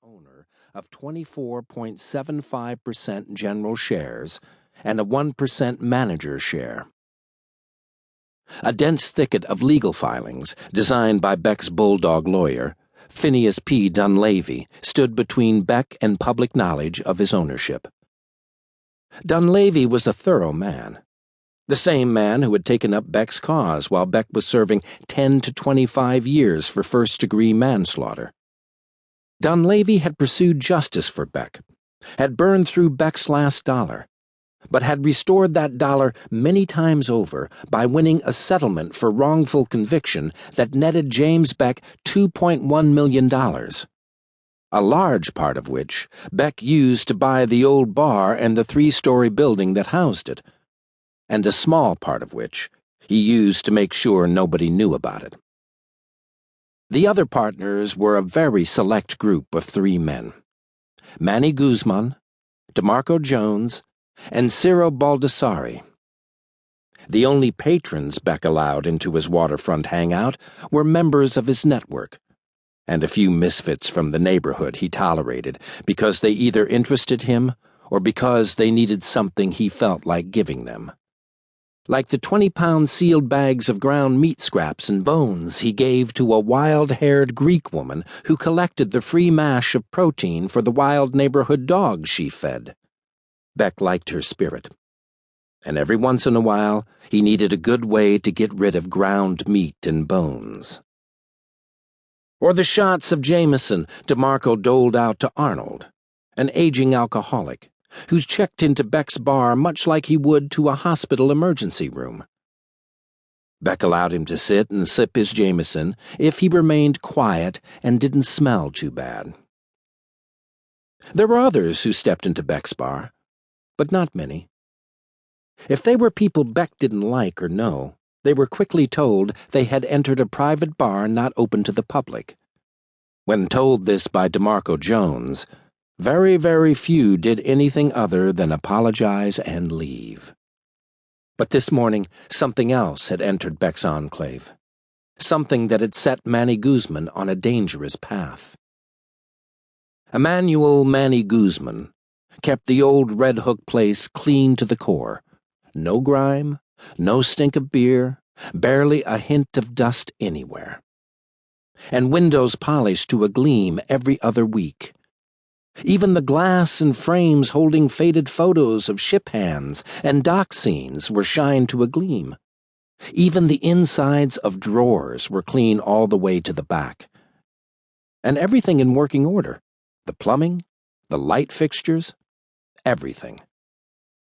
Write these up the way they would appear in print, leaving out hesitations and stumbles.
owner of 24.75% general shares and a 1% manager share. A dense thicket of legal filings, designed by Beck's bulldog lawyer, Phineas P. Dunleavy, stood between Beck and public knowledge of his ownership. Dunleavy was a thorough man. The same man who had taken up Beck's cause while Beck was serving 10 to 25 years for first-degree manslaughter. Dunleavy had pursued justice for Beck, had burned through Beck's last dollar, but had restored that dollar many times over by winning a settlement for wrongful conviction that netted James Beck $2.1 million, a large part of which Beck used to buy the old bar and the 3-story building that housed it, and a small part of which he used to make sure nobody knew about it. The other partners were a very select group of 3 men: Manny Guzman, DeMarco Jones, and Ciro Baldassari. The only patrons Beck allowed into his waterfront hangout were members of his network, and a few misfits from the neighborhood he tolerated because they either interested him or because they needed something he felt like giving them. Like the 20-pound sealed bags of ground meat scraps and bones he gave to a wild-haired Greek woman who collected the free mash of protein for the wild neighborhood dogs she fed. Beck liked her spirit, and every once in a while he needed a good way to get rid of ground meat and bones. Or the shots of Jameson DeMarco doled out to Arnold, an aging alcoholic, who checked into Beck's bar much like he would to a hospital emergency room. Beck allowed him to sit and sip his Jameson if he remained quiet and didn't smell too bad. There were others who stepped into Beck's bar, but not many. If they were people Beck didn't like or know, they were quickly told they had entered a private bar not open to the public. When told this by DeMarco Jones, very, very few did anything other than apologize and leave. But this morning, something else had entered Beck's enclave. Something that had set Manny Guzman on a dangerous path. Emmanuel Manny Guzman kept the old Red Hook place clean to the core. No grime, no stink of beer, barely a hint of dust anywhere. And windows polished to a gleam every other week. Even the glass and frames holding faded photos of ship hands and dock scenes were shined to a gleam. Even the insides of drawers were clean all the way to the back. And everything in working order. The plumbing, the light fixtures, everything.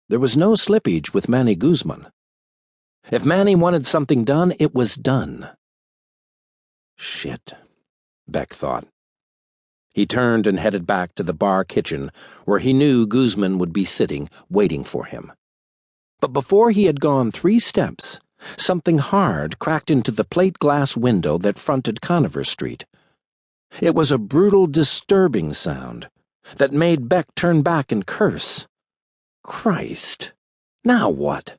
There was no slippage with Manny Guzman. If Manny wanted something done, it was done. Shit, Beck thought. He turned and headed back to the bar kitchen, where he knew Guzman would be sitting, waiting for him. But before he had gone 3 steps, something hard cracked into the plate glass window that fronted Conover Street. It was a brutal, disturbing sound that made Beck turn back and curse. Christ! Now what?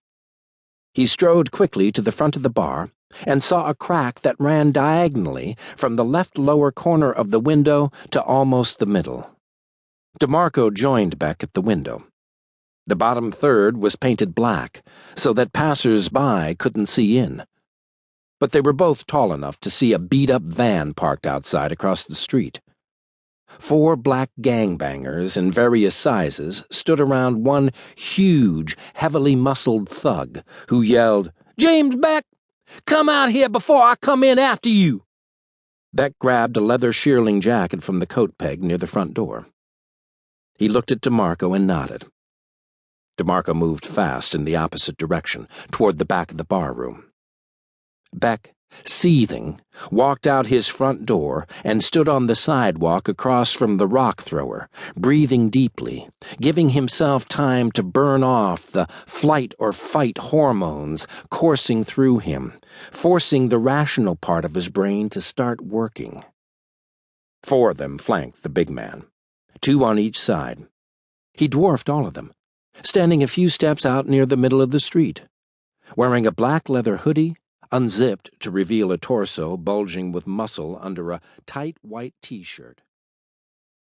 He strode quickly to the front of the bar and saw a crack that ran diagonally from the left lower corner of the window to almost the middle. DeMarco joined Beck at the window. The bottom third was painted black, so that passers-by couldn't see in. But they were both tall enough to see a beat-up van parked outside across the street. 4 black gangbangers in various sizes stood around one huge, heavily muscled thug who yelled, "James Beck! Come out here before I come in after you!" Beck grabbed a leather shearling jacket from the coat peg near the front door. He looked at DeMarco and nodded. DeMarco moved fast in the opposite direction, toward the back of the barroom. Beck, seething, walked out his front door and stood on the sidewalk across from the rock thrower, breathing deeply, giving himself time to burn off the flight-or-fight hormones coursing through him, forcing the rational part of his brain to start working. 4 of them flanked the big man, 2 on each side. He dwarfed all of them, standing a few steps out near the middle of the street, wearing a black leather hoodie, unzipped to reveal a torso bulging with muscle under a tight white t-shirt.